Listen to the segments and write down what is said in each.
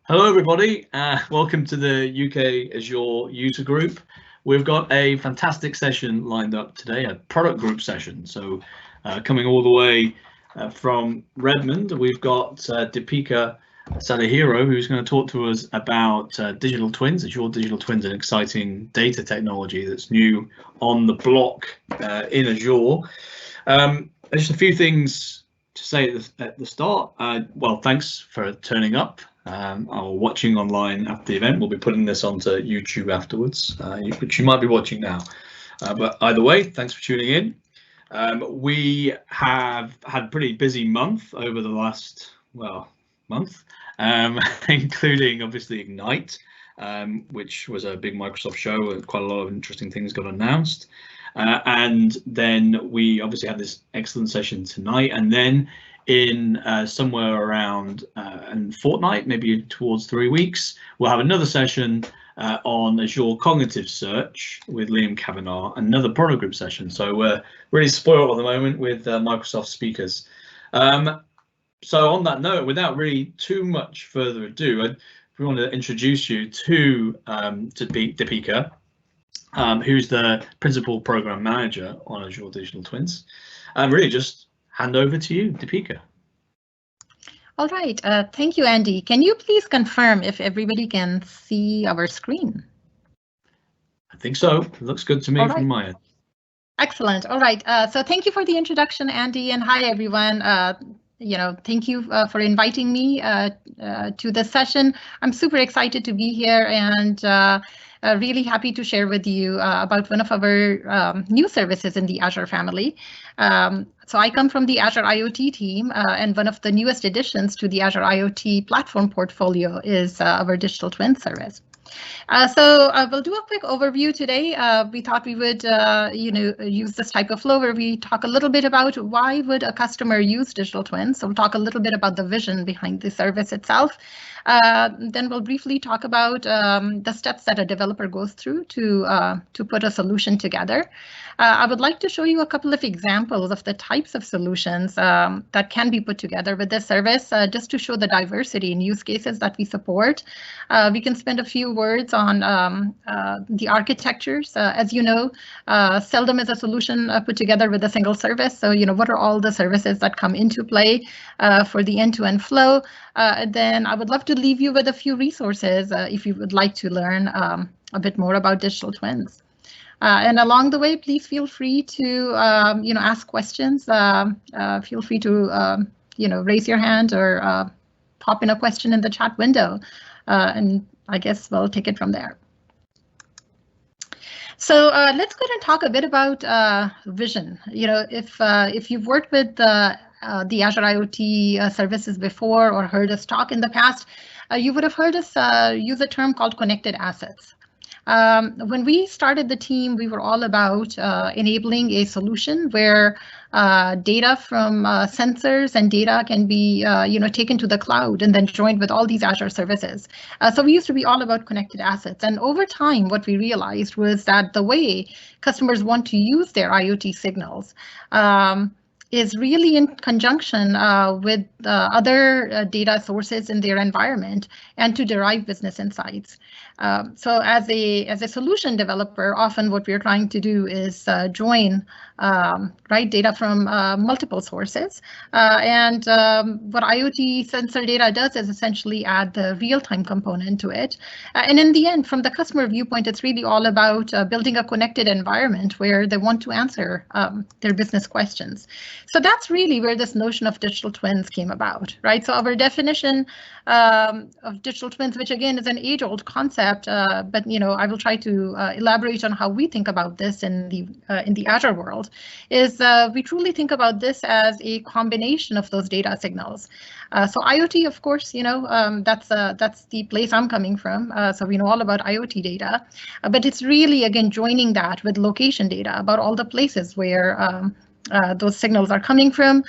Hello everybody, welcome to the UK Azure user group. We've got a fantastic session lined up today, a product group session. So coming all the way from Redmond, we've got Deepika Sadahiro, who's going to talk to us about digital twins, Azure Digital Twins, an exciting data technology that's new on the block in Azure. Just a few things to say at the start. Well, thanks for turning up or watching online after the event. We'll be putting this onto YouTube afterwards, which you might be watching now. But either way, thanks for tuning in. We have had a pretty busy month over the last, month, including obviously Ignite, which was a big Microsoft show and quite a lot of interesting things got announced. And then we obviously had this excellent session tonight, and then in somewhere around a fortnight, maybe towards 3 weeks, we'll have another session on Azure Cognitive Search with Liam Kavanagh, another product group session. So we're really spoiled at the moment with Microsoft speakers. So on that note, without really too much further ado, we want to introduce you to Deepika, who's the Principal Program Manager on Azure Digital Twins. Really just hand over to you, Deepika. All right, thank you, Andy. Can you please confirm if everybody can see our screen? I think so. It looks good to me from my end. Excellent. All right. So thank you for the introduction, Andy, and hi, everyone. Thank you for inviting me to this session. I'm super excited to be here and really happy to share with you about one of our new services in the Azure family. So I come from the Azure IoT team, and one of the newest additions to the Azure IoT platform portfolio is our Digital Twin service. So we'll do a quick overview today. We thought we would, use this type of flow where we talk a little bit about why would a customer use Digital Twins. So we'll talk a little bit about the vision behind the service itself. Then we'll briefly talk about the steps that a developer goes through to put a solution together. I would like to show you a couple of examples of the types of solutions that can be put together with this service, just to show the diversity in use cases that we support. We can spend a few words on the architectures. As you know, seldom is a solution put together with a single service. So, what are all the services that come into play for the end-to-end flow? Then I would love to leave you with a few resources if you would like to learn a bit more about digital twins. And along the way, please feel free to ask questions. Feel free to raise your hand or pop in a question in the chat window, and I guess we'll take it from there. So let's go ahead and talk a bit about vision. If you've worked with the Azure IoT services before or heard us talk in the past, you would have heard us use a term called connected assets. When we started the team, we were all about enabling a solution where data from sensors and data can be taken to the cloud and then joined with all these Azure services. So we used to be all about connected assets. And over time, what we realized was that the way customers want to use their IoT signals is really in conjunction with other data sources in their environment and to derive business insights. So as a solution developer, often what we're trying to do is join data from multiple sources. And what IoT sensor data does is essentially add the real-time component to it. And in the end, from the customer viewpoint, it's really all about building a connected environment where they want to answer their business questions. So that's really where this notion of digital twins came about, right? So our definition of digital twins, which again is an age-old concept, but I will try to elaborate on how we think about this in the Azure world, is we truly think about this as a combination of those data signals. So IoT, of course, that's the place I'm coming from. So we know all about IoT data, but it's really again joining that with location data about all the places where those signals are coming from,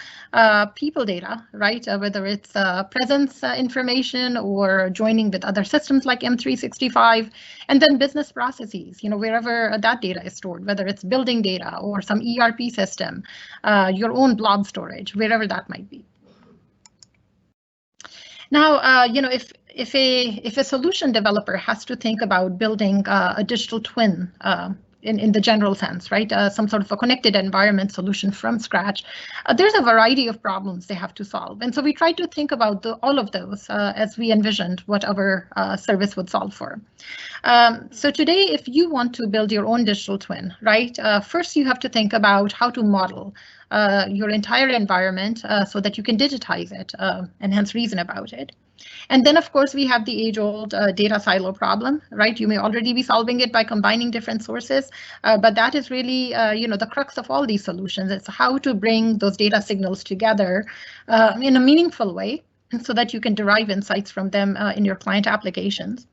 people data, right? Whether it's presence information or joining with other systems like M365, and then business processes, wherever that data is stored, whether it's building data or some ERP system, your own blob storage, wherever that might be. Now, if a solution developer has to think about building a digital twin in the general sense, right, some sort of a connected environment solution from scratch, there's a variety of problems they have to solve. And so we tried to think about all of those as we envisioned what our service would solve for. So today, if you want to build your own digital twin, right, first you have to think about how to model your entire environment so that you can digitize it and hence reason about it. And then, of course, we have the age-old data silo problem, right? You may already be solving it by combining different sources, but that is really, the crux of all these solutions. It's how to bring those data signals together in a meaningful way so that you can derive insights from them in your client applications.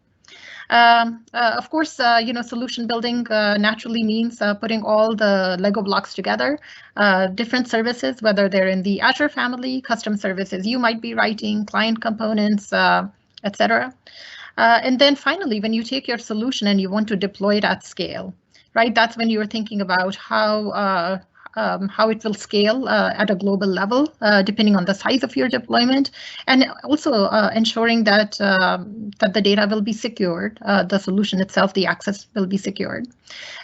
Of course, solution building naturally means putting all the Lego blocks together, different services, whether they're in the Azure family, custom services you might be writing, client components, etc. And then finally, when you take your solution and you want to deploy it at scale, right, that's when you're thinking about how it will scale at a global level, depending on the size of your deployment, and also ensuring that that the data will be secured, the solution itself, the access will be secured.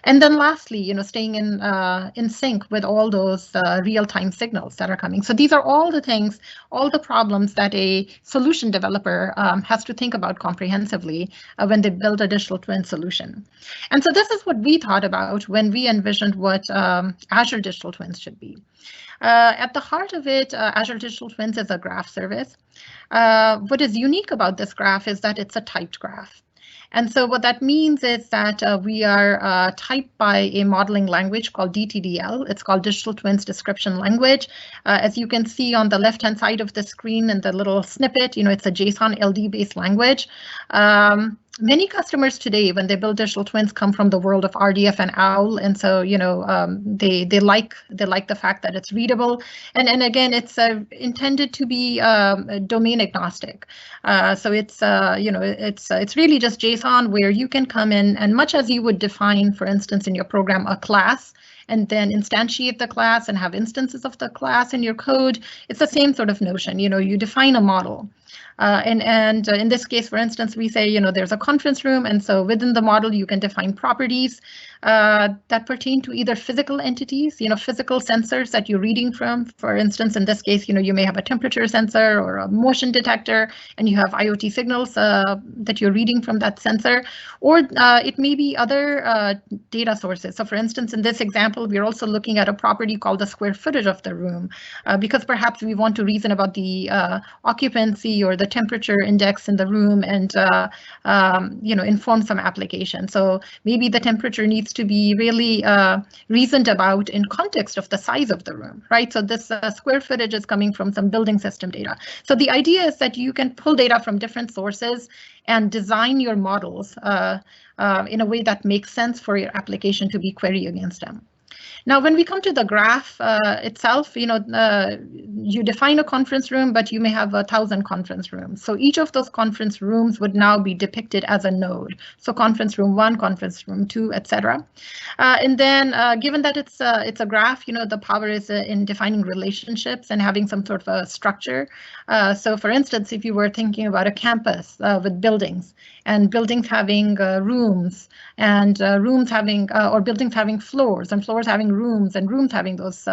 And then lastly, staying in sync with all those real-time signals that are coming. So these are all the things, all the problems that a solution developer has to think about comprehensively when they build a digital twin solution. And so this is what we thought about when we envisioned what Azure Digital Twins should be. At the heart of it, Azure Digital Twins is a graph service. What is unique about this graph is that it's a typed graph. And so what that means is that we are typed by a modeling language called DTDL. It's called Digital Twins Description Language. As you can see on the left-hand side of the screen in the little snippet, it's a JSON LD-based language. Many customers today, when they build digital twins, come from the world of RDF and OWL, and so they like the fact that it's readable, and again, it's intended to be domain agnostic. So it's it's really just JSON where you can come in and much as you would define, for instance, in your program a class, and then instantiate the class and have instances of the class in your code. It's the same sort of notion. You define a model. And in this case, for instance, we say, there's a conference room. And so within the model, you can define properties that pertain to either physical entities, physical sensors that you're reading from. For instance, in this case, you may have a temperature sensor or a motion detector, and you have IoT signals that you're reading from that sensor. Or it may be other data sources. So for instance, in this example, we're also looking at a property called the square footage of the room, because perhaps we want to reason about the occupancy or the temperature index in the room and inform some application. So maybe the temperature needs to be really reasoned about in context of the size of the room, right? So this square footage is coming from some building system data. So the idea is that you can pull data from different sources and design your models in a way that makes sense for your application to be query against them. Now, when we come to the graph itself, you define a conference room, but you may have 1,000 conference rooms. So each of those conference rooms would now be depicted as a node. So conference room 1, conference room 2, etc. And then given that it's a graph, the power is in defining relationships and having some sort of a structure. So for instance, if you were thinking about a campus with buildings, and buildings having rooms, and rooms having, or buildings having floors, and floors having rooms, and rooms having those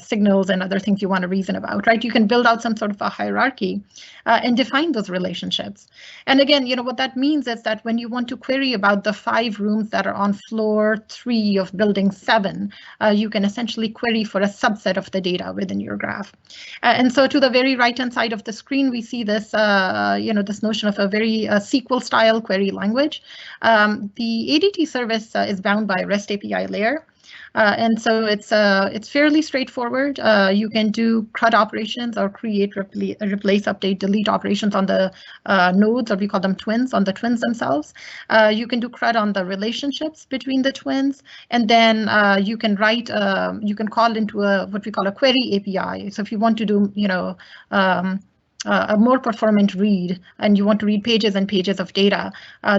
signals and other things you want to reason about, right? You can build out some sort of a hierarchy and define those relationships. And again, what that means is that when you want to query about the 5 rooms that are on floor 3 of building 7, you can essentially query for a subset of the data within your graph. And so to the very right-hand side of the screen, we see this, this notion of a very SQL-style query language. The ADT service is bound by a REST API layer. And so it's fairly straightforward. You can do CRUD operations or create, replace, update, delete operations on the nodes, or we call them twins, on the twins themselves. You can do CRUD on the relationships between the twins, and then you can write, you can call into what we call a query API. So if you want to do, a more performant read, and you want to read pages and pages of data,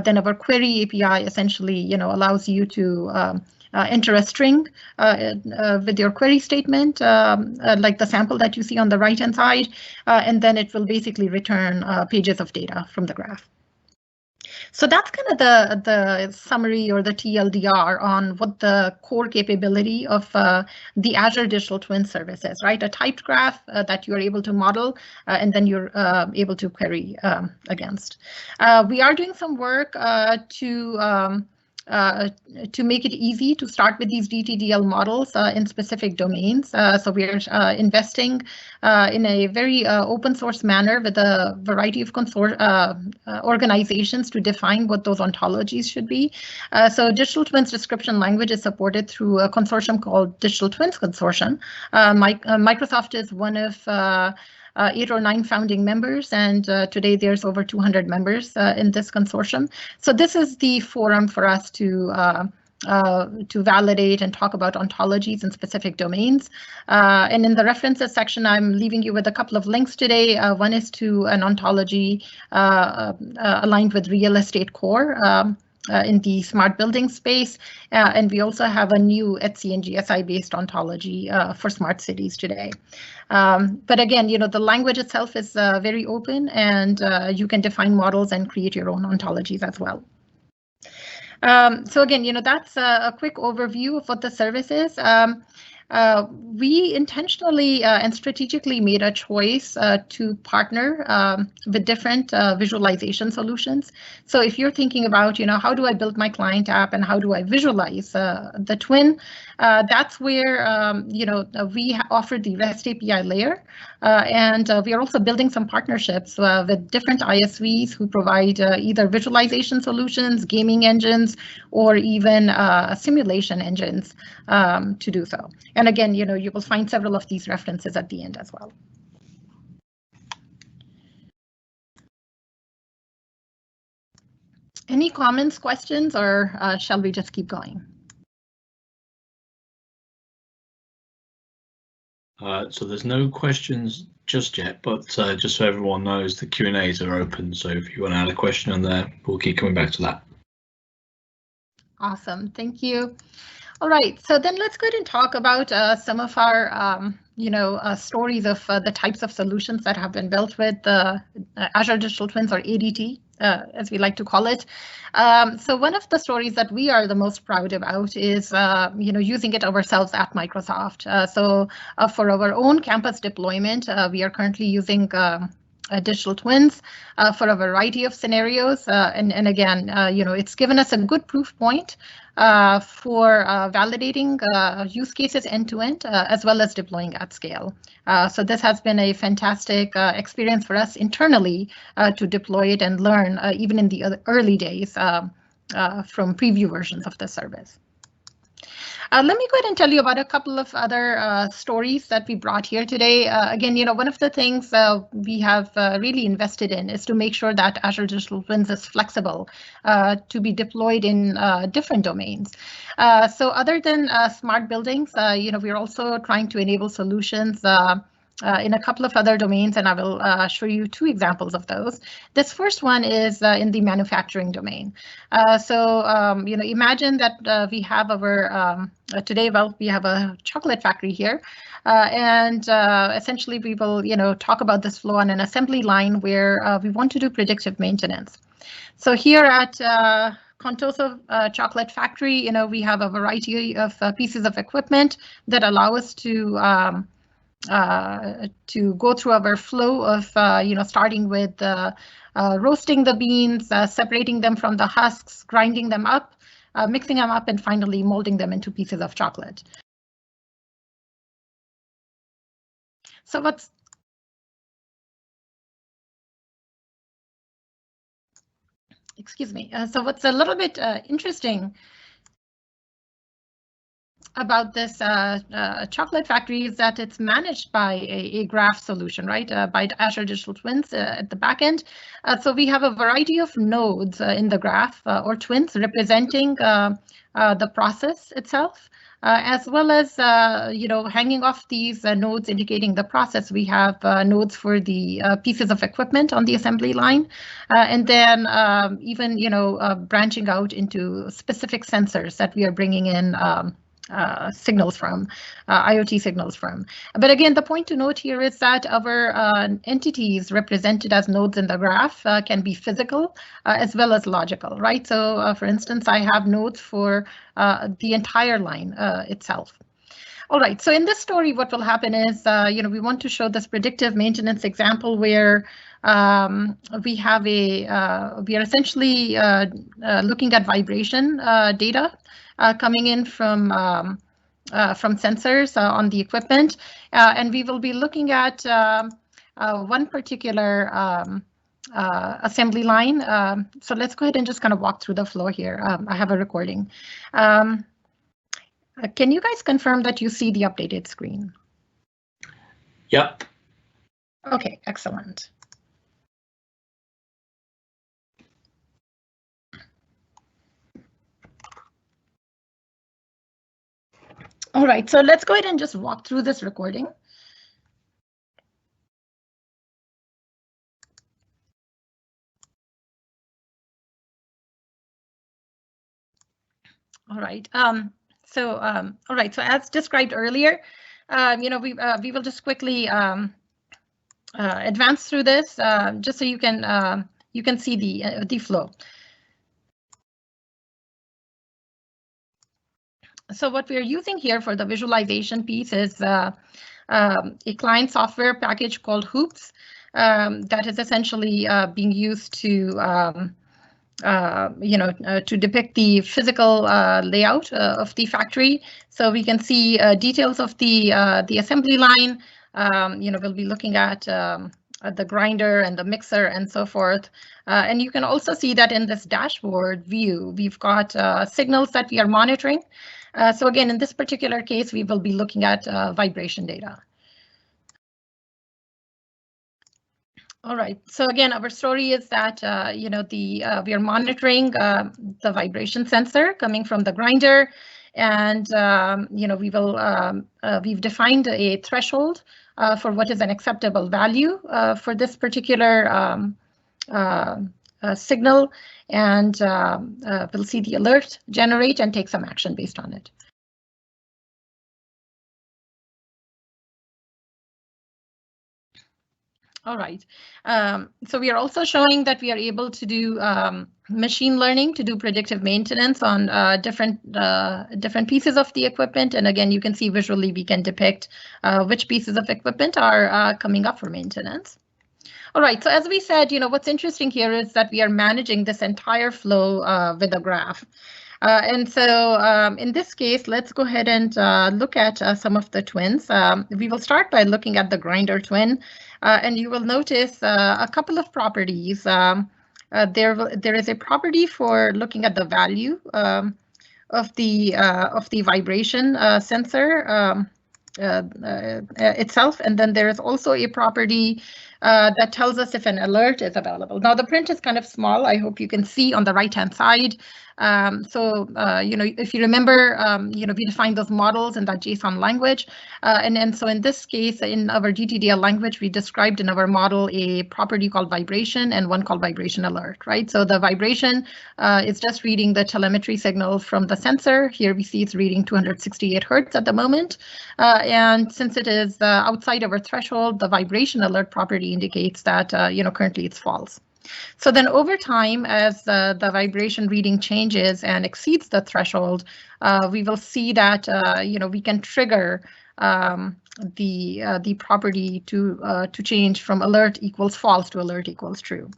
then our query API essentially, allows you to enter a string with your query statement, like the sample that you see on the right-hand side, and then it will basically return pages of data from the graph. So that's kind of the summary or the TLDR on what the core capability of the Azure Digital Twin service is, right? A typed graph that you're able to model and then you're able to query against. We are doing some work to make it easy to start with these DTDL models in specific domains. So we are investing in a very open source manner with a variety of organizations to define what those ontologies should be. So Digital Twins description language is supported through a consortium called Digital Twins Consortium. Microsoft is one of 8 or 9 founding members, and today there's over 200 members in this consortium. So this is the forum for us to validate and talk about ontologies in specific domains. And in the references section, I'm leaving you with a couple of links today. One is to an ontology aligned with real estate core in the smart building space. And we also have a new Etsy and GSI based ontology for smart cities today. But again, the language itself is very open, and you can define models and create your own ontologies as well. So again, that's a quick overview of what the service is. We intentionally and strategically made a choice to partner with different visualization solutions. So if you're thinking about, how do I build my client app and how do I visualize the twin, that's where, we offer the REST API layer. And we are also building some partnerships with different ISVs who provide either visualization solutions, gaming engines, or even simulation engines to do so. And again, you will find several of these references at the end as well. Any comments, questions, or shall we just keep going? So there's no questions just yet, but just so everyone knows, the Q&As are open. So if you want to add a question on there, we'll keep coming back to that. Awesome, thank you. All right, so then let's go ahead and talk about some of our, stories of the types of solutions that have been built with Azure Digital Twins, or ADT, as we like to call it. So one of the stories that we are the most proud about is, using it ourselves at Microsoft. So for our own campus deployment, we are currently using Digital Twins for a variety of scenarios. And again, it's given us a good proof point for validating use cases end-to-end, as well as deploying at scale. So this has been a fantastic experience for us internally to deploy it and learn, even in the early days from preview versions of the service. Let me go ahead and tell you about a couple of other stories that we brought here today. Again, one of the things we have really invested in is to make sure that Azure Digital Twins is flexible to be deployed in different domains. So other than smart buildings, we're also trying to enable solutions in a couple of other domains, and I will show you 2 examples of those. This first one is in the manufacturing domain. So imagine that we have our today, we have a chocolate factory here, and essentially we will talk about this flow on an assembly line where we want to do predictive maintenance. So here at Contoso Chocolate Factory, we have a variety of pieces of equipment that allow us to go through our flow of, starting with roasting the beans, separating them from the husks, grinding them up, mixing them up, and finally molding them into pieces of chocolate. So what's so what's a little bit interesting about this chocolate factory is that it's managed by a graph solution, right? By Azure Digital Twins at the back end. So we have a variety of nodes in the graph or twins representing the process itself. as well as hanging off these nodes indicating the process. We have nodes for the pieces of equipment on the assembly line, and then even branching out into specific sensors that we are bringing in signals from, IoT signals from. But again, the point to note here is that our entities represented as nodes in the graph can be physical as well as logical, right? So for instance, I have nodes for the entire line itself. All right, so in this story, what will happen is, we want to show this predictive maintenance example where we have we are essentially looking at vibration data coming in from sensors on the equipment, and we will be looking at one particular assembly line. So let's go ahead and just kind of walk through the flow here. I have a recording. Can you guys confirm that you see the updated screen? Yep. Okay, excellent. All right, so let's go ahead and just walk through this recording. All right. All right. So as described earlier, we will just quickly advance through this just so you can see the flow. So what we are using here for the visualization piece is a client software package called Hoops that is essentially being used to to depict the physical layout of the factory. So we can see details of the assembly line. We'll be looking at the grinder and the mixer and so forth. And you can also see that in this dashboard view, we've got signals that we are monitoring. So again, in this particular case, we will be looking at vibration data. All right, so again, our story is that we are monitoring the vibration sensor coming from the grinder, and we've defined a threshold for what is an acceptable value for this particular signal, and we'll see the alert generate and take some action based on it. All right, so we are also showing that we are able to do machine learning to do predictive maintenance on different pieces of the equipment. And again, you can see visually we can depict which pieces of equipment are coming up for maintenance. All right, so as we said, what's interesting here is that we are managing this entire flow with a graph. And so in this case, let's go ahead and look at some of the twins. We will start by looking at the grinder twin, and you will notice a couple of properties. There is a property for looking at the value of the vibration sensor itself, and then there is also a property that tells us if an alert is available. Now the print is kind of small. I hope you can see on the right-hand side. If you remember, we defined those models in that JSON language. And so in this case, in our DTDL language, we described in our model a property called vibration and one called vibration alert, right? So the vibration is just reading the telemetry signal from the sensor. Here we see it's reading 268 Hertz at the moment. And since it is outside our threshold, the vibration alert property indicates that, currently it's false. So then over time, as the vibration reading changes and exceeds the threshold, we will see that, we can trigger the property to change from alert equals false to alert equals true.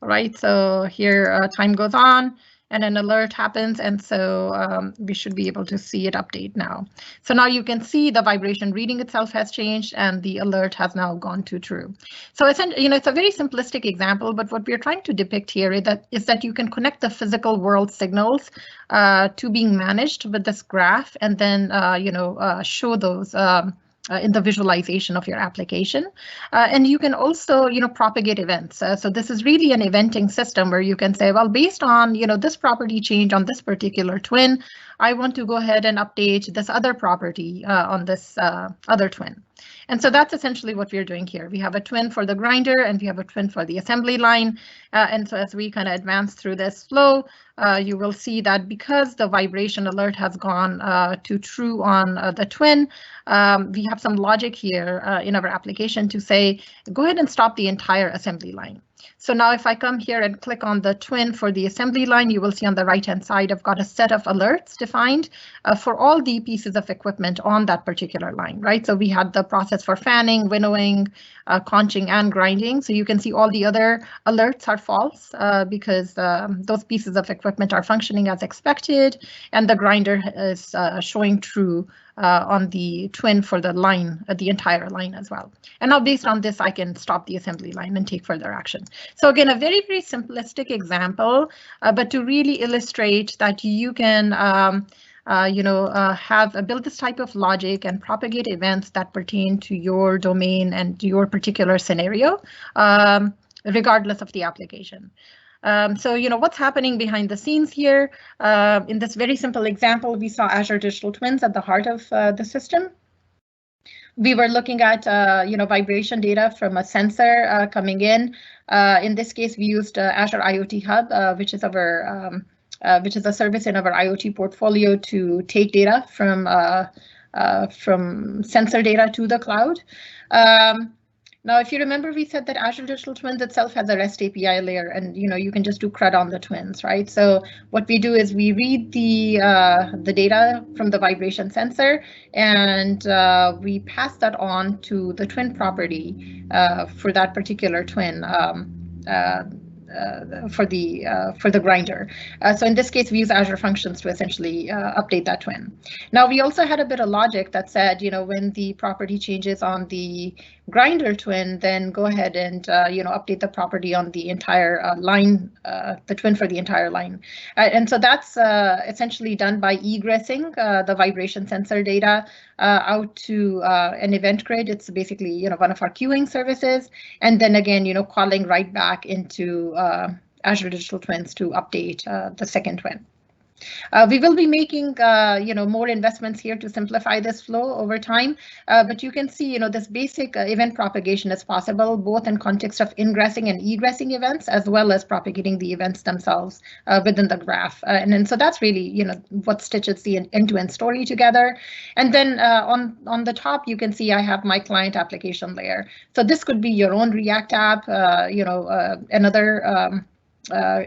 All right, so here time goes on and an alert happens, and so we should be able to see it update now. So now you can see the vibration reading itself has changed and the alert has now gone to true. So it's a very simplistic example, but what we're trying to depict here is that you can connect the physical world signals to being managed with this graph, and then show those in the visualization of your application. And you can also, propagate events. So this is really an eventing system where you can say, well, based on, this property change on this particular twin, I want to go ahead and update this other property on this other twin. And so that's essentially what we're doing here. We have a twin for the grinder and we have a twin for the assembly line. And so as we kind of advance through this flow, you will see that because the vibration alert has gone to true on the twin, we have some logic here in our application to say, go ahead and stop the entire assembly line. So now if I come here and click on the twin for the assembly line, you will see on the right-hand side, I've got a set of alerts defined for all the pieces of equipment on that particular line, right? So we had the process for fanning, winnowing, conching, and grinding. So you can see all the other alerts are false because those pieces of equipment are functioning as expected, and the grinder is showing true on the twin for the line, the entire line as well. And now based on this, I can stop the assembly line and take further action. So again, a very, very simplistic example, but to really illustrate that you can build this type of logic and propagate events that pertain to your domain and your particular scenario, regardless of the application. So, what's happening behind the scenes here? In this very simple example, we saw Azure Digital Twins at the heart of the system. We were looking at, vibration data from a sensor coming in. In this case, we used Azure IoT Hub, which is a service in our IoT portfolio to take data from sensor data to the cloud. Now, if you remember, we said that Azure Digital Twins itself has a REST API layer, and you can just do CRUD on the twins, right? So what we do is we read the data from the vibration sensor, and we pass that on to the twin property for that particular twin. For the grinder. So in this case, we use Azure Functions to essentially update that twin. Now, we also had a bit of logic that said, when the property changes on the grinder twin, then go ahead and update the property on the entire line, the twin for the entire line. And so that's essentially done by egressing the vibration sensor data out to an event grid. It's basically one of our queuing services, and then again calling right back into Azure Digital Twins to update the second twin. We will be making more investments here to simplify this flow over time, but you can see this basic event propagation is possible both in context of ingressing and egressing events, as well as propagating the events themselves within the graph. And so that's really what stitches the end-to-end story together. And then on the top, you can see I have my client application layer. So this could be your own React app, another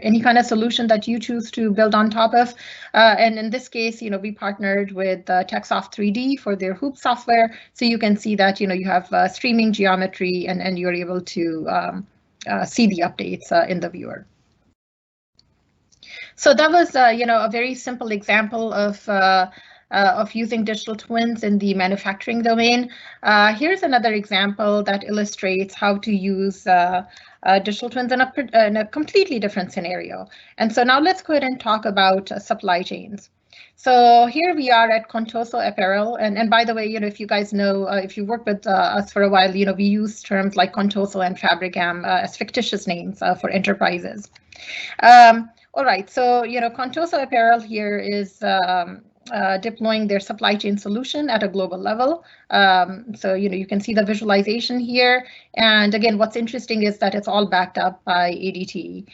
any kind of solution that you choose to build on top of. And in this case, we partnered with Techsoft 3D for their Hoop software. So you can see that, you have streaming geometry and you're able to see the updates in the viewer. So that was, a very simple example of using digital twins in the manufacturing domain. Here's another example that illustrates how to use digital twins in a completely different scenario. And so now let's go ahead and talk about supply chains. So here we are at Contoso Apparel, and by the way, if you guys know, if you work with us for a while, we use terms like Contoso and Fabricam as fictitious names for enterprises. All right, so Contoso Apparel here is deploying their supply chain solution at a global level. So you can see the visualization here, and again, what's interesting is that it's all backed up by ADT.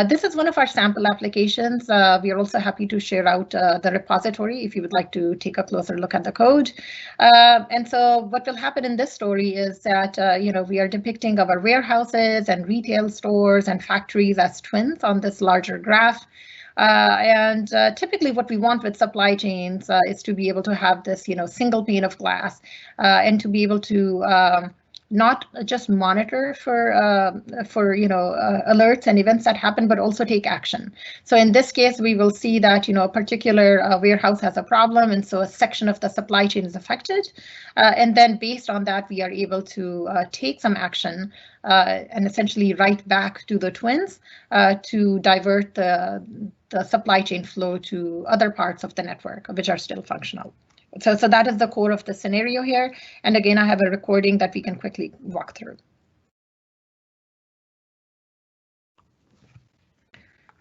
This is one of our sample applications. We are also happy to share out the repository if you would like to take a closer look at the code. And so what will happen in this story is that we are depicting our warehouses and retail stores and factories as twins on this larger graph. And typically what we want with supply chains is to be able to have this, single pane of glass and to be able to not just monitor for alerts and events that happen, but also take action. So in this case, we will see that a particular warehouse has a problem, and so a section of the supply chain is affected. And then based on that, we are able to take some action and essentially write back to the twins to divert the supply chain flow to other parts of the network, which are still functional. So that is the core of the scenario here. And again, I have a recording that we can quickly walk through.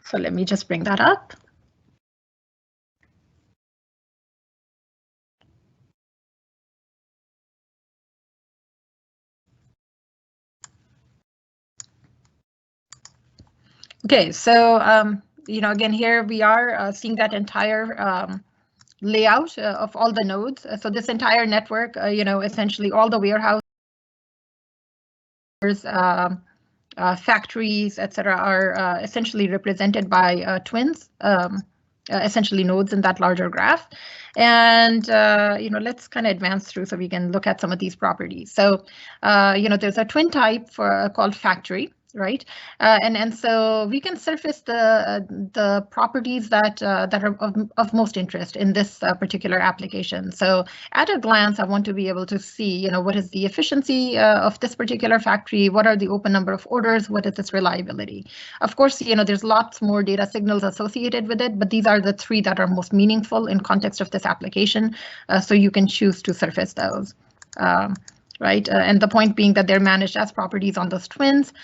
So let me just bring that up. Okay, so again, here we are seeing that entire layout of all the nodes. So this entire network, essentially all the warehouses, factories, etc., are essentially represented by twins, essentially nodes in that larger graph. And let's kind of advance through so we can look at some of these properties. So there's a twin type called factory, right? And so we can surface the properties that are of most interest in this particular application. So at a glance, I want to be able to see, what is the efficiency of this particular factory? What are the open number of orders? What is its reliability? Of course, there's lots more data signals associated with it, but these are the three that are most meaningful in context of this application. So you can choose to surface those. Right, and the point being that they're managed as properties on those twins,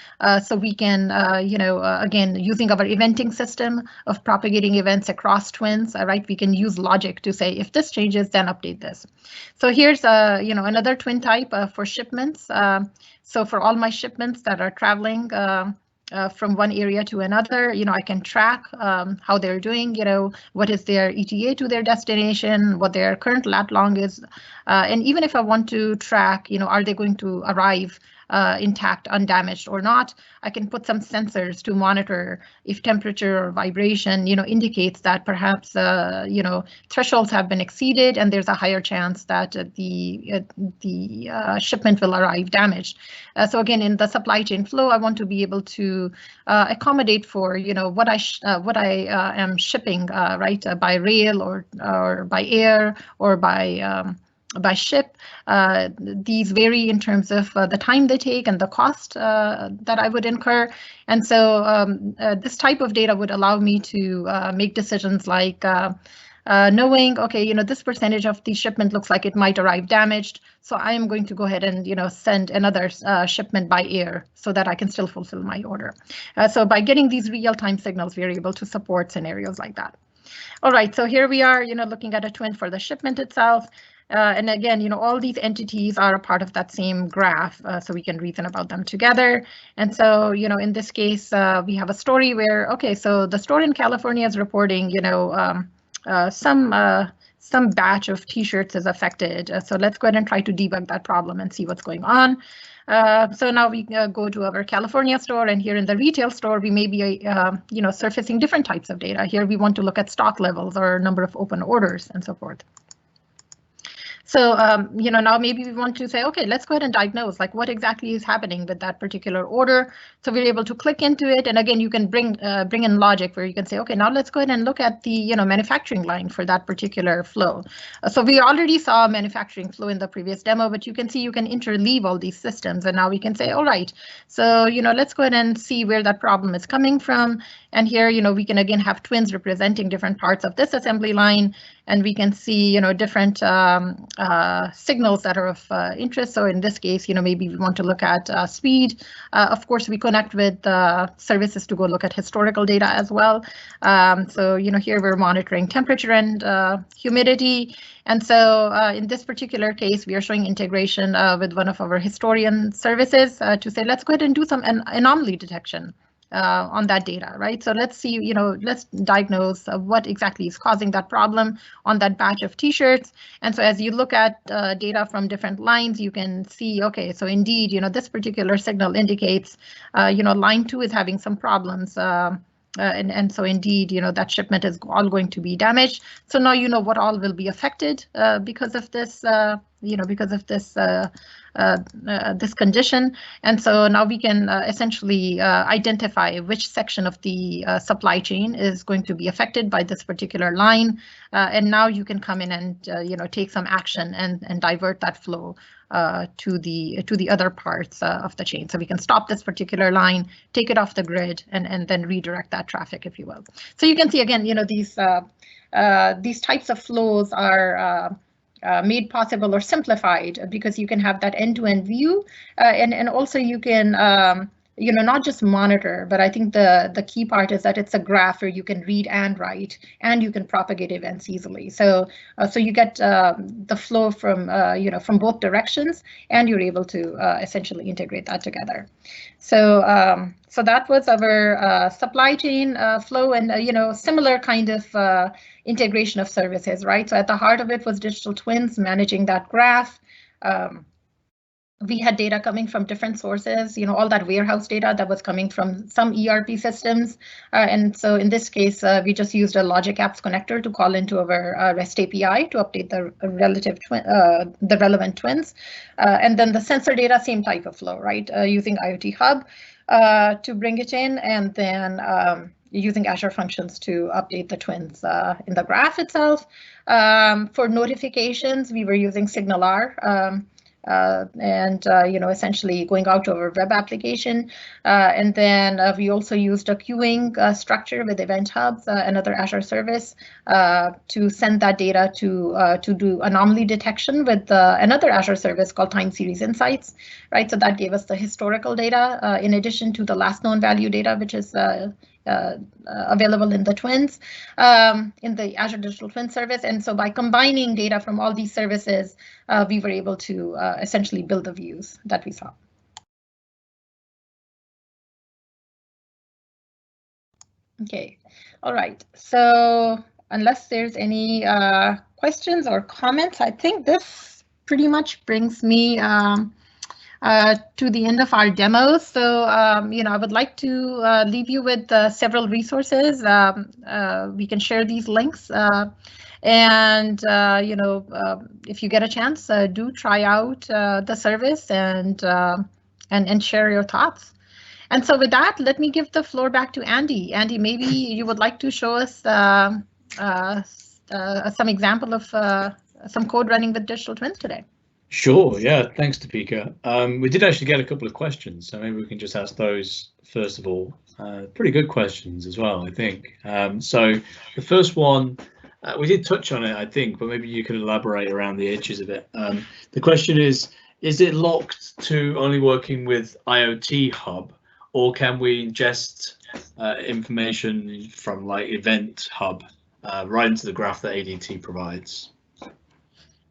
so we can, again, using our eventing system of propagating events across twins, right, we can use logic to say if this changes, then update this. So here's, another twin type for shipments. So for all my shipments that are traveling from one area to another, I can track how they're doing, what is their ETA to their destination, what their current lat long is. And even if I want to track, are they going to arrive intact, undamaged or not, I can put some sensors to monitor if temperature or vibration, indicates that perhaps, thresholds have been exceeded and there's a higher chance that the shipment will arrive damaged. So again, in the supply chain flow, I want to be able to accommodate for, what I am shipping, right, by rail or by air or by ship. These vary in terms of the time they take and the cost that I would incur. And so this type of data would allow me to make decisions like knowing, okay, this percentage of the shipment looks like it might arrive damaged. So I am going to go ahead and, send another shipment by air so that I can still fulfill my order. So by getting these real-time signals, we are able to support scenarios like that. All right, so here we are, looking at a twin for the shipment itself. And again, all these entities are a part of that same graph, so we can reason about them together. And so, in this case, we have a story where, okay, so the store in California is reporting, some batch of T-shirts is affected. So let's go ahead and try to debug that problem and see what's going on. So now we go to our California store, and here in the retail store, we may be, surfacing different types of data. Here we want to look at stock levels or number of open orders and so forth. So, now maybe we want to say, okay, let's go ahead and diagnose like what exactly is happening with that particular order. So we're able to click into it. And again, you can bring in logic where you can say, okay, now let's go ahead and look at the, manufacturing line for that particular flow. So we already saw manufacturing flow in the previous demo, but you can see you can interleave all these systems. And now we can say, all right, so, let's go ahead and see where that problem is coming from. And here, we can again have twins representing different parts of this assembly line. And we can see, different signals that are of interest. So in this case, maybe we want to look at speed. Of course, we connect with services to go look at historical data as well. So, here we're monitoring temperature and humidity. And so in this particular case, we are showing integration with one of our historian services to say, let's go ahead and do some anomaly detection on that data, right? So let's see, let's diagnose what exactly is causing that problem on that batch of T-shirts. And so as you look at data from different lines, you can see, okay, so indeed, this particular signal indicates, line 2 is having some problems. And so indeed, that shipment is all going to be damaged. So now you know what all will be affected because of this, because of this this condition. And so now we can essentially identify which section of the supply chain is going to be affected by this particular line. And now you can come in and take some action and divert that flow to the other parts of the chain. So we can stop this particular line, take it off the grid, and then redirect that traffic, if you will. So you can see again, these types of flows are made possible or simplified because you can have that end-to-end view, and also you can not just monitor, but I think the key part is that it's a graph where you can read and write, and you can propagate events easily. So you get the flow from from both directions, and you're able to essentially integrate that together. So so that was our supply chain flow, and similar kind of integration of services, right? So at the heart of it was digital twins managing that graph. We had data coming from different sources, all that warehouse data that was coming from some ERP systems. And so in this case, we just used a Logic Apps connector to call into our REST API to update the relevant twins. And then the sensor data, same type of flow, right? Using IoT Hub to bring it in, and then using Azure Functions to update the twins in the graph itself. For notifications, we were using SignalR. And essentially going out to our web application, and then we also used a queuing structure with Event Hubs, another Azure service, to send that data to do anomaly detection with another Azure service called Time Series Insights, right? So that gave us the historical data in addition to the last known value data, which is available in the twins, in the Azure Digital Twin service. And so by combining data from all these services, we were able to essentially build the views that we saw. Okay, all right. So unless there's any questions or comments, I think this pretty much brings me to the end of our demo. So, I would like to leave you with several resources. We can share these links. And if you get a chance, do try out the service and share your thoughts. And so with that, let me give the floor back to Andy. Andy, maybe you would like to show us some example of some code running with digital twins today. Sure, yeah, thanks, Deepika. We did actually get a couple of questions, so maybe we can just ask those first of all. Pretty good questions as well, I think. So the first one, we did touch on it, I think, but maybe you could elaborate around the edges of it. The question is it locked to only working with IoT Hub, or can we ingest information from like Event Hub right into the graph that ADT provides?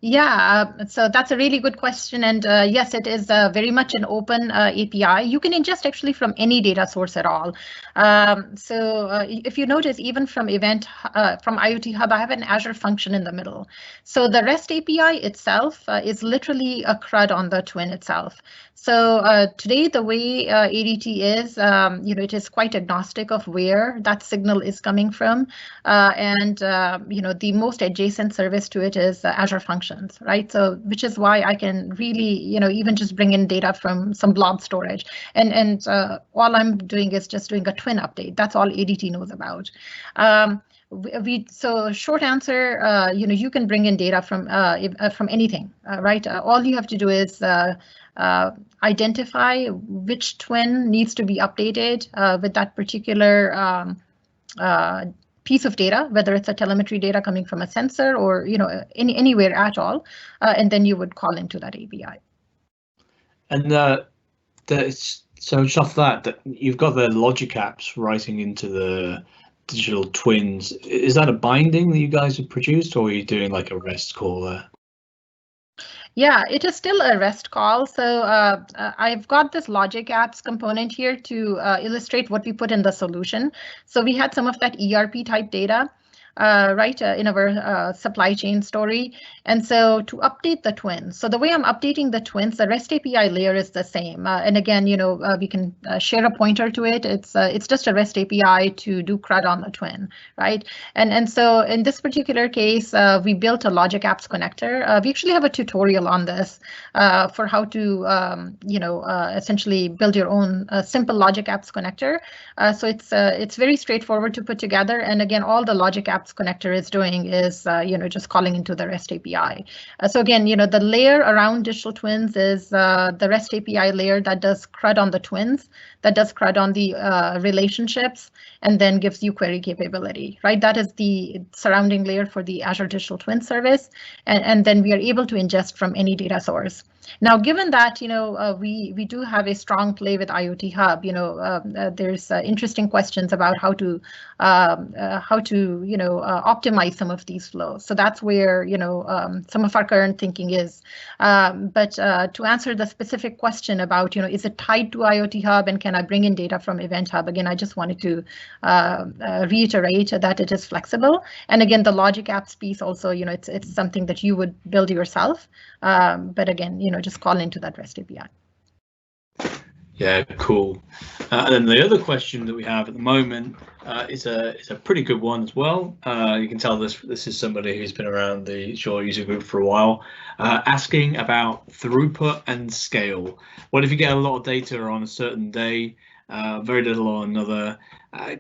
Yeah, so that's a really good question. And yes, it is very much an open API. You can ingest actually from any data source at all. So if you notice, even from from IoT Hub, I have an Azure function in the middle. So the REST API itself is literally a CRUD on the twin itself. So today, the way ADT is, it is quite agnostic of where that signal is coming from. And the most adjacent service to it is Azure Functions, right? So which is why I can really, even just bring in data from some blob storage. And all I'm doing is just doing a twin update. That's all ADT knows about. So short answer, you can bring in data from anything, right? All you have to do is identify which twin needs to be updated with that particular piece of data, whether it's a telemetry data coming from a sensor or anywhere at all, and then you would call into that API. And so just off that, you've got the Logic Apps writing into the digital twins. Is that a binding that you guys have produced, or are you doing like a REST call there? Yeah, it is still a REST call. So I've got this Logic Apps component here to illustrate what we put in the solution. So we had some of that ERP type data, in our supply chain story. And so to update the twins, so the way I'm updating the twins, the REST API layer is the same. And again, we can share a pointer to it. It's just a REST API to do CRUD on the twin, right? And so in this particular case, we built a Logic Apps connector. We actually have a tutorial on this for how to, essentially build your own simple Logic Apps connector. So it's very straightforward to put together. And again, all the Logic Apps apps connector is doing is, just calling into the REST API. So again, the layer around digital twins is the REST API layer that does CRUD on the twins, that does CRUD on the relationships, and then gives you query capability, right? That is the surrounding layer for the Azure Digital Twin service, and then we are able to ingest from any data source. Now, given that, we do have a strong play with IoT Hub, there's interesting questions about how to optimize some of these flows. So that's where, some of our current thinking is. But to answer the specific question about, is it tied to IoT Hub and can I bring in data from Event Hub? Again, I just wanted to reiterate that it is flexible. And again, the logic apps piece also, it's something that you would build yourself. But again, just call into that REST API. Yeah, cool. And then the other question that we have at the moment is a pretty good one as well. You can tell this is somebody who's been around the Azure user group for a while, asking about throughput and scale. What if you get a lot of data on a certain day, very little on another?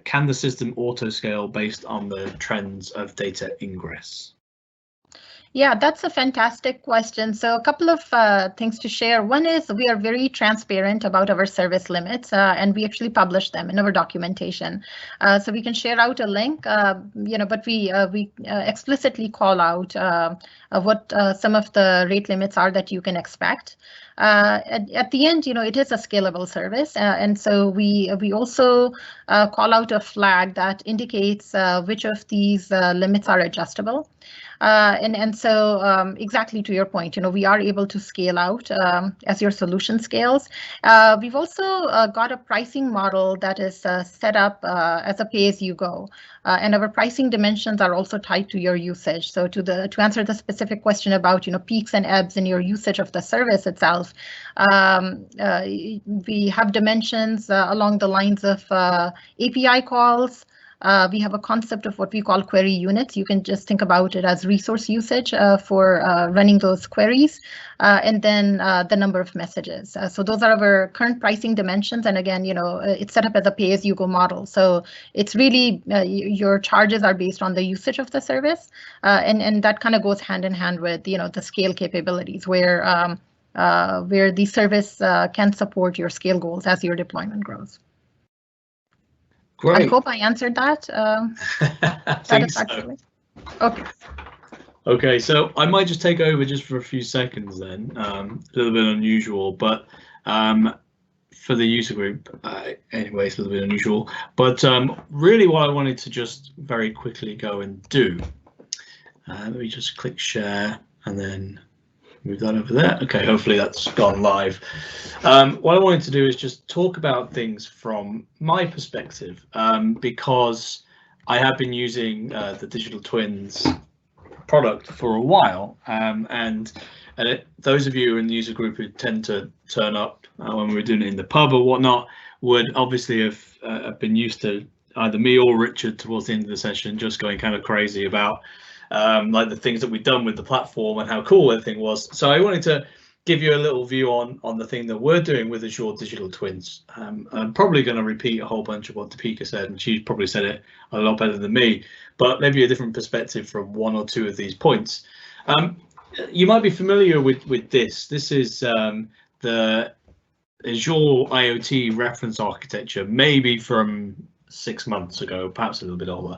Can the system auto scale based on the trends of data ingress? Yeah, that's a fantastic question. So a couple of things to share. One is we are very transparent about our service limits, and we actually publish them in our documentation. So we can share out a link, but we explicitly call out what some of the rate limits are that you can expect. At the end, it is a scalable service, and so we also call out a flag that indicates which of these limits are adjustable. And so exactly to your point, we are able to scale out as your solution scales. We've also got a pricing model that is set up as a pay-as-you-go, and our pricing dimensions are also tied to your usage. So to answer the specific question about peaks and ebbs in your usage of the service itself, we have dimensions along the lines of API calls. We have a concept of what we call query units. You can just think about it as resource usage for running those queries, and then the number of messages. So those are our current pricing dimensions. And again, it's set up as a pay-as-you-go model. So it's really your charges are based on the usage of the service, and that kind of goes hand in hand with the scale capabilities where the service can support your scale goals as your deployment grows. Great. I hope I answered that. I think so. Okay. Okay, so I might just take over just for a few seconds then. A little bit unusual, but for the user group, anyway, it's a little bit unusual. But really what I wanted to just very quickly go and do, let me just click share and then move that over there. Okay, hopefully that's gone live. What I wanted to do is just talk about things from my perspective, because I have been using the Digital Twins product for a while, and those of you in the user group who tend to turn up when we were doing it in the pub or whatnot would obviously have been used to either me or Richard towards the end of the session just going kind of crazy about like the things that we've done with the platform and how cool everything was. So I wanted to give you a little view on the thing that we're doing with Azure Digital Twins. I'm probably going to repeat a whole bunch of what Deepika said, and she probably said it a lot better than me, but maybe a different perspective from one or two of these points. You might be familiar with this. This is the Azure IoT reference architecture, maybe from 6 months ago, perhaps a little bit older,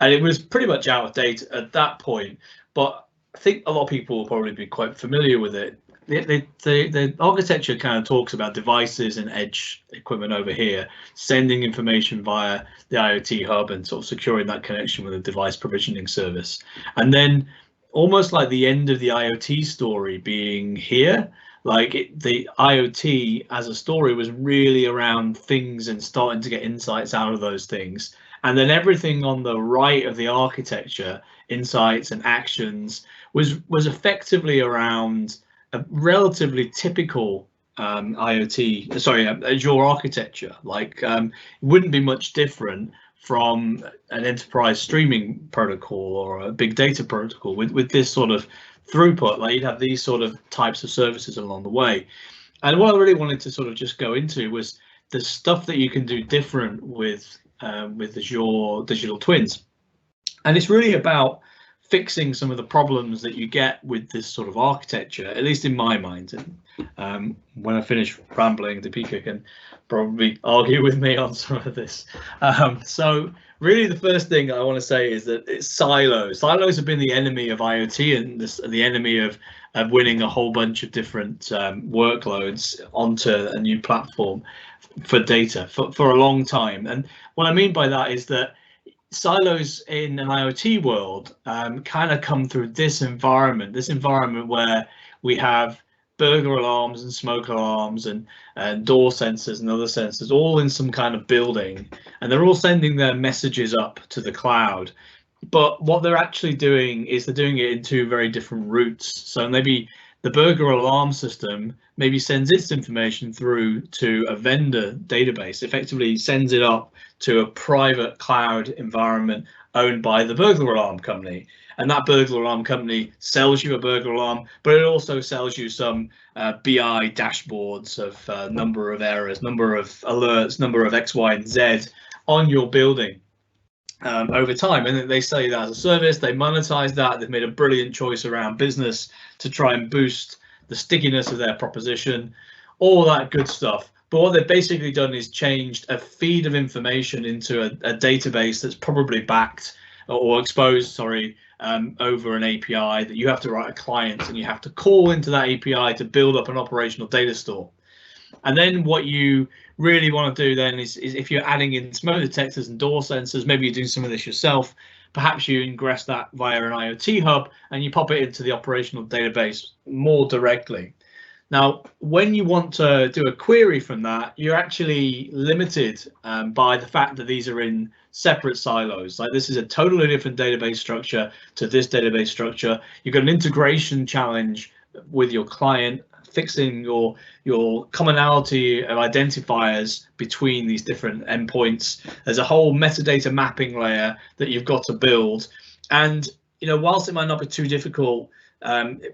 and it was pretty much out of date at that point, but I think a lot of people will probably be quite familiar with it. The architecture kind of talks about devices and edge equipment over here sending information via the IoT hub and sort of securing that connection with a device provisioning service, and then almost like the end of the IoT story being here. Like the IoT as a story was really around things and starting to get insights out of those things. And then everything on the right of the architecture, insights and actions, was effectively around a relatively typical Azure architecture. Like it wouldn't be much different from an enterprise streaming protocol or a big data protocol with this sort of throughput. Like you'd have these sort of types of services along the way. And what I really wanted to sort of just go into was the stuff that you can do different with Azure Digital Twins. And it's really about fixing some of the problems that you get with this sort of architecture, at least in my mind. And when I finish rambling, Deepika can probably argue with me on some of this. So really the first thing I want to say is that it's silos. Silos have been the enemy of IoT and the enemy of winning a whole bunch of different workloads onto a new platform for data for a long time. And what I mean by that is that silos in an IoT world kind of come through this environment where we have burglar alarms and smoke alarms and door sensors and other sensors all in some kind of building, and they're all sending their messages up to the cloud. But what they're actually doing is they're doing it in two very different routes. So maybe the burglar alarm system maybe sends its information through to a vendor database, effectively sends it up to a private cloud environment owned by the burglar alarm company. And that burglar alarm company sells you a burglar alarm, but it also sells you some BI dashboards of number of errors, number of alerts, number of X, Y, and Z on your building over time. And they sell you that as a service. They monetize that. They've made a brilliant choice around business to try and boost the stickiness of their proposition, all that good stuff. But what they've basically done is changed a feed of information into a database that's probably backed or exposed, sorry, over an API that you have to write a client and you have to call into that API to build up an operational data store. And then what you really want to do then is if you're adding in smoke detectors and door sensors, maybe you're doing some of this yourself, perhaps you ingress that via an IoT hub and you pop it into the operational database more directly. Now, when you want to do a query from that, you're actually limited by the fact that these are in separate silos. Like this is a totally different database structure to this database structure. You've got an integration challenge with your client, fixing your commonality of identifiers between these different endpoints. There's a whole metadata mapping layer that you've got to build. And whilst it might not be too difficult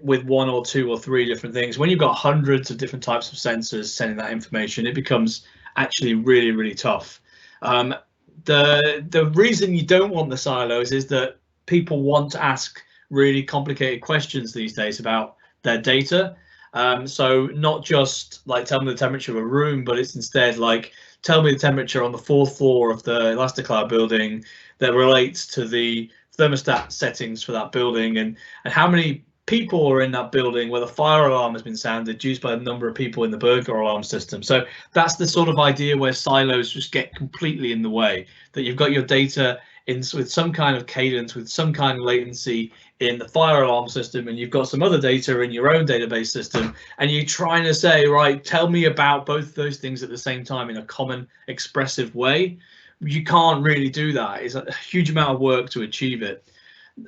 with one or two or three different things, when you've got hundreds of different types of sensors sending that information, it becomes actually really, really tough. The reason you don't want the silos is that people want to ask really complicated questions these days about their data. So not just like tell me the temperature of a room, but it's instead like tell me the temperature on the 4th floor of the Elasticloud building that relates to the thermostat settings for that building, and how many people are in that building where the fire alarm has been sounded used by the number of people in the burglar alarm system. So that's the sort of idea where silos just get completely in the way, that you've got your data in with some kind of cadence, with some kind of latency in the fire alarm system, and you've got some other data in your own database system, and you're trying to say, right, tell me about both those things at the same time in a common expressive way. You can't really do that. It's a huge amount of work to achieve it.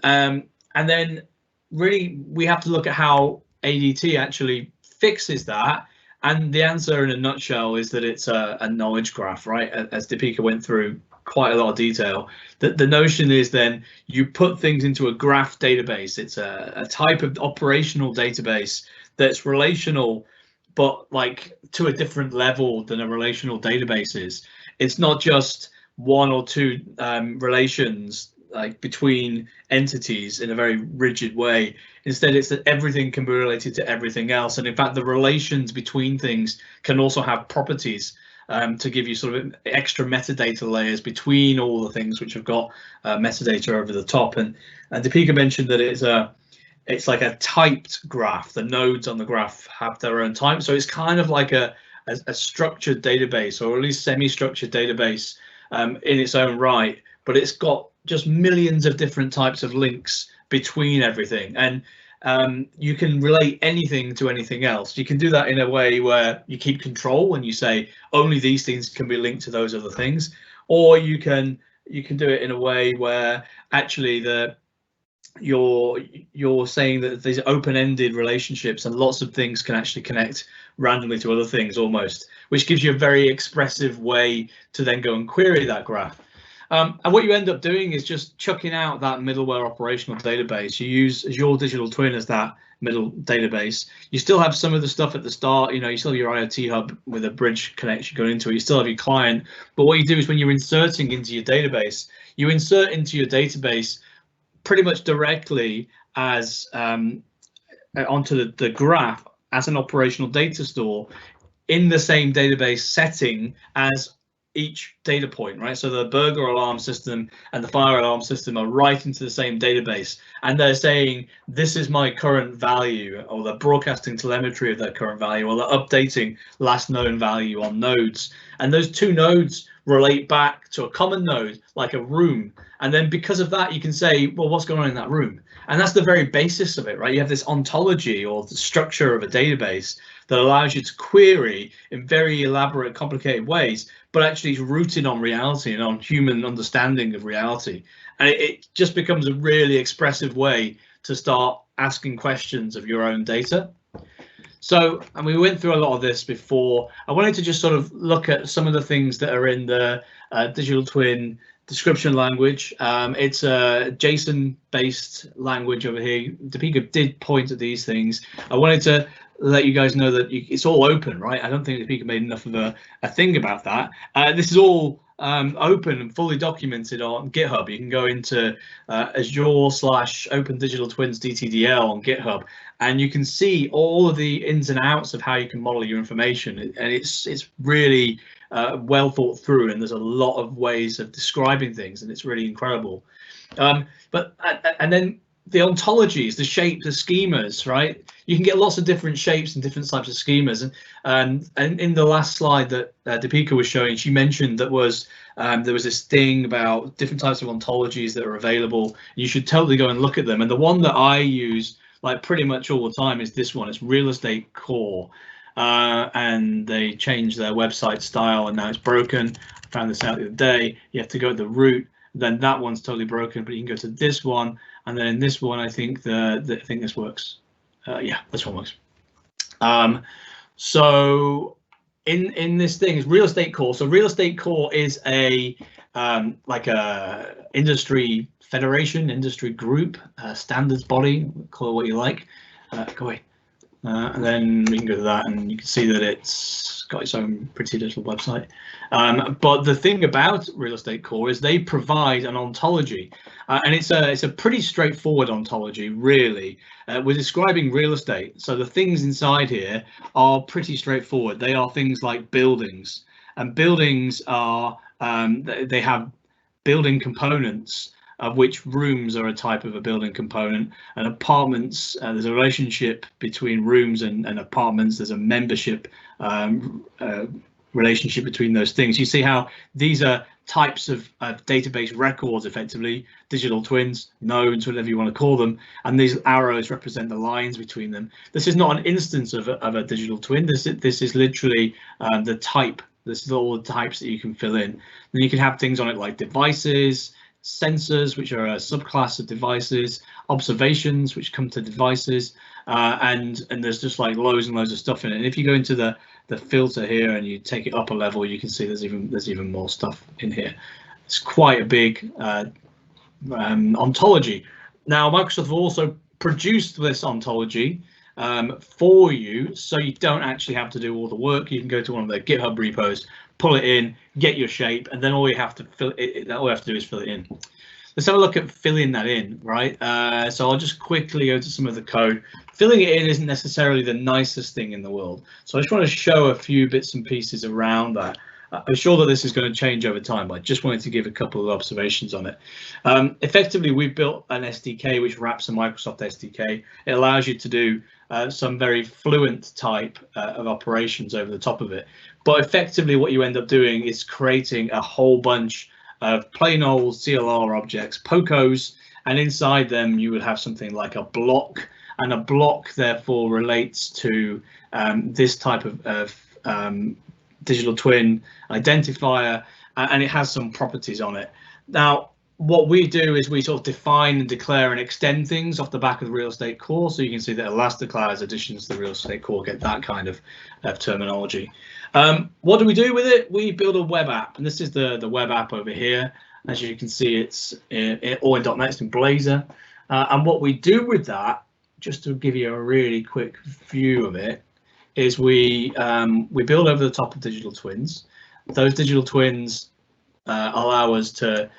And then really we have to look at how ADT actually fixes that. And the answer in a nutshell is that it's a knowledge graph, right? As Deepika went through quite a lot of detail. The notion is then you put things into a graph database. It's a type of operational database that's relational, but like to a different level than a relational database is. It's not just one or two relations like between entities in a very rigid way. Instead, it's that everything can be related to everything else. And in fact, the relations between things can also have properties to give you sort of extra metadata layers between all the things which have got metadata over the top. And Deepika mentioned that it's like a typed graph. The nodes on the graph have their own type. So it's kind of like a structured database, or at least semi-structured database in its own right, but it's got just millions of different types of links between everything. And you can relate anything to anything else. You can do that in a way where you keep control when you say only these things can be linked to those other things, or you can do it in a way where actually you're saying that these open-ended relationships and lots of things can actually connect randomly to other things almost, which gives you a very expressive way to then go and query that graph. And what you end up doing is just chucking out that middleware operational database. You use Azure Digital Twin as that middle database. You still have some of the stuff at the start, you still have your IoT hub with a bridge connection going into it. You still have your client. But what you do is when you're inserting into your database, you insert into your database pretty much directly as onto the graph as an operational data store in the same database setting as each data point, right? So the burglar alarm system and the fire alarm system are right into the same database, and they're saying this is my current value, or they're broadcasting telemetry of their current value, or they're updating last known value on nodes, and those two nodes relate back to a common node like a room, and then because of that you can say, well, what's going on in that room? And that's the very basis of it, right? You have this ontology, or the structure of a database, that allows you to query in very elaborate, complicated ways, but actually it's rooted on reality and on human understanding of reality. And it just becomes a really expressive way to start asking questions of your own data. So, and we went through a lot of this before. I wanted to just sort of look at some of the things that are in the digital twin description language. It's a JSON-based language over here. Deepika did point at these things. I wanted to let you guys know that it's all open, right? I don't think Deepika made enough of a thing about that. This is all open and fully documented on GitHub. You can go into Azure/Open Digital Twins DTDL on GitHub, and you can see all of the ins and outs of how you can model your information. And it's really well thought through, and there's a lot of ways of describing things, and it's really incredible. And then the ontologies, the shapes, the schemas, right? You can get lots of different shapes and different types of schemas. And in the last slide that Deepika was showing, she mentioned that there was this thing about different types of ontologies that are available. You should totally go and look at them. And the one that I use like pretty much all the time is this one. It's Real Estate Core. And they changed their website style, and now it's broken. I found this out the other day. You have to go to the root. Then that one's totally broken, but you can go to this one, and then in this one, I think this works. Yeah, this one works. So in this thing is Real Estate Core. So Real Estate Core is a like a industry federation, industry group, standards body. Call it what you like. Go away. And then we can go to that, and you can see that it's got its own pretty little website. But the thing about Real Estate Core is they provide an ontology, and it's a pretty straightforward ontology, really. We're describing real estate, so the things inside here are pretty straightforward. They are things like buildings, and buildings are they have building components, of which rooms are a type of a building component, and apartments, there's a relationship between rooms and apartments. There's a membership relationship between those things. You see how these are types of database records, effectively, digital twins, nodes, whatever you want to call them, and these arrows represent the lines between them. This is not an instance of a digital twin. This is literally the type. This is all the types that you can fill in. Then you can have things on it like devices, sensors, which are a subclass of devices, observations, which come to devices, and there's just like loads and loads of stuff in it. And if you go into the filter here and you take it up a level, you can see there's even more stuff in here. It's quite a big ontology. Now, Microsoft have also produced this ontology for you, so you don't actually have to do all the work. You can go to one of their GitHub repos, pull it in, get your shape, and then all you have to do is fill it in. Let's have a look at filling that in, right? So I'll just quickly go to some of the code. Filling it in isn't necessarily the nicest thing in the world, so I just want to show a few bits and pieces around that. I'm sure that this is going to change over time, but I just wanted to give a couple of observations on it. Effectively, we've built an SDK which wraps a Microsoft SDK. It allows you to do some very fluent type of operations over the top of it. But effectively, what you end up doing is creating a whole bunch of plain old CLR objects, POCOs, and inside them you would have something like a block, and a block therefore relates to this type of digital twin identifier, and it has some properties on it. Now, what we do is we sort of define and declare and extend things off the back of the Real Estate Core. So you can see that Elasticlier's additions to the Real Estate Core get that kind of terminology. What do we do with it? We build a web app, and this is the web app over here. As you can see, it's all in .NET, it's in Blazor. And what we do with that, just to give you a really quick view of it, is we build over the top of digital twins. Those digital twins allow us to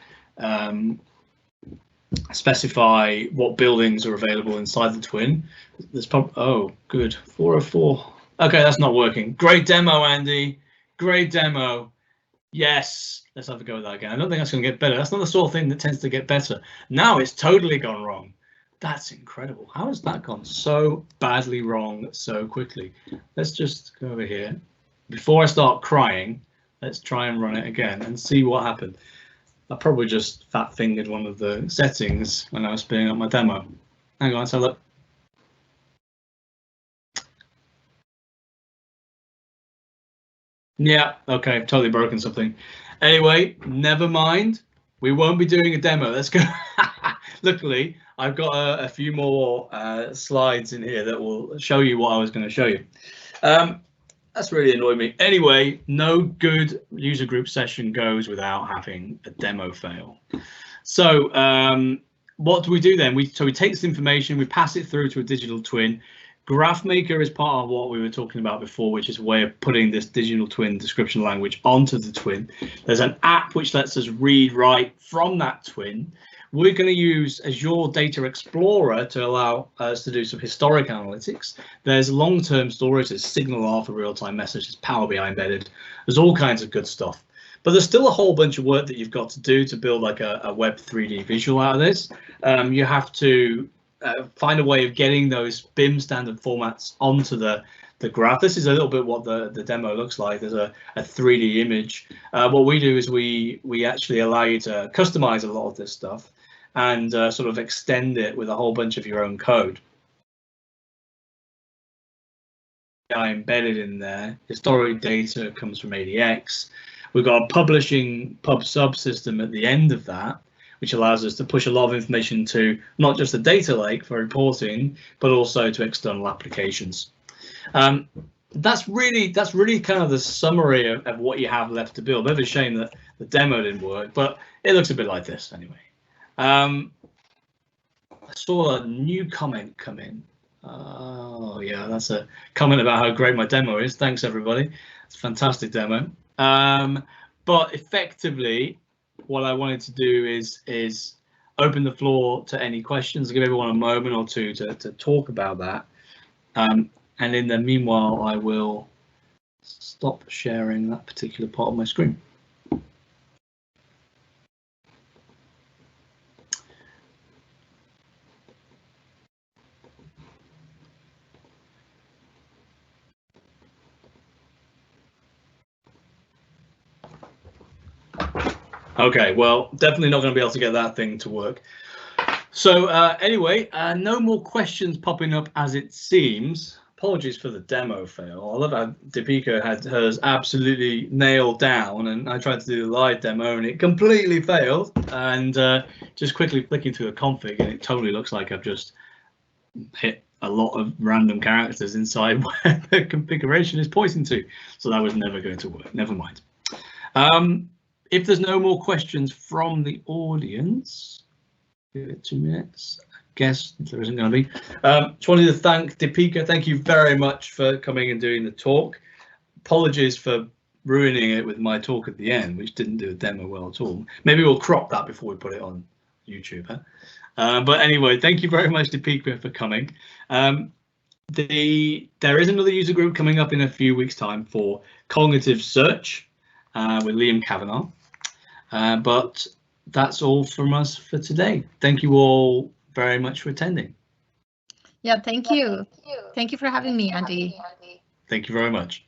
specify what buildings are available inside the twin. There's probably, oh, good, 404. Okay, that's not working. Great demo, Andy. Great demo. Yes, let's have a go with that again. I don't think that's going to get better. That's not the sort of thing that tends to get better. Now it's totally gone wrong. That's incredible. How has that gone so badly wrong so quickly? Let's just go over here. Before I start crying, let's try and run it again and see what happened. I probably just fat fingered one of the settings when I was spinning up my demo. Hang on, let's have a look. Yeah, okay, totally broken something. Anyway, never mind. We won't be doing a demo. Let's go. Luckily, I've got a few more slides in here that will show you what I was going to show you. That's really annoyed me. Anyway, no good user group session goes without having a demo fail. So what do we do then? We take this information, we pass it through to a digital twin. GraphMaker is part of what we were talking about before, which is a way of putting this digital twin description language onto the twin. There's an app which lets us read, write from that twin. We're going to use Azure Data Explorer to allow us to do some historic analytics. There's long-term storage, there's SignalR for real-time messages, Power BI embedded. There's all kinds of good stuff. But there's still a whole bunch of work that you've got to do to build like a web 3D visual out of this. You have to find a way of getting those BIM standard formats onto the graph. This is a little bit what the demo looks like. There's a 3D image. What we do is we actually allow you to customize a lot of this stuff and sort of extend it with a whole bunch of your own code. Embedded in there. Historic data comes from ADX. We've got a publishing pub sub system at the end of that, which allows us to push a lot of information to not just the data lake for reporting, but also to external applications. That's really kind of the summary of what you have left to build. Bit of a shame that the demo didn't work, but it looks a bit like this anyway. I saw a new comment come in. Oh yeah, that's a comment about how great my demo is. Thanks everybody. It's a fantastic demo. But effectively, what I wanted to do is open the floor to any questions, give everyone a moment or two to talk about that. And in the meanwhile, I will stop sharing that particular part of my screen. Okay, well, definitely not going to be able to get that thing to work. So anyway, no more questions popping up as it seems. Apologies for the demo fail. I love how Deepika had hers absolutely nailed down, and I tried to do the live demo and it completely failed. And just quickly flicking through the config, and it totally looks like I've just hit a lot of random characters inside where the configuration is pointing to. So that was never going to work. Never mind. If there's no more questions from the audience, give it 2 minutes. I guess there isn't going to be. Just wanted to thank Deepika. Thank you very much for coming and doing the talk. Apologies for ruining it with my talk at the end, which didn't do a demo well at all. Maybe we'll crop that before we put it on YouTube. Huh? But anyway, thank you very much, Deepika, for coming. There is another user group coming up in a few weeks' time for cognitive search with Liam Kavanagh. But that's all from us for today. Thank you all very much for attending. Yeah, thank you. Thank you for having me, Andy. Thank you very much.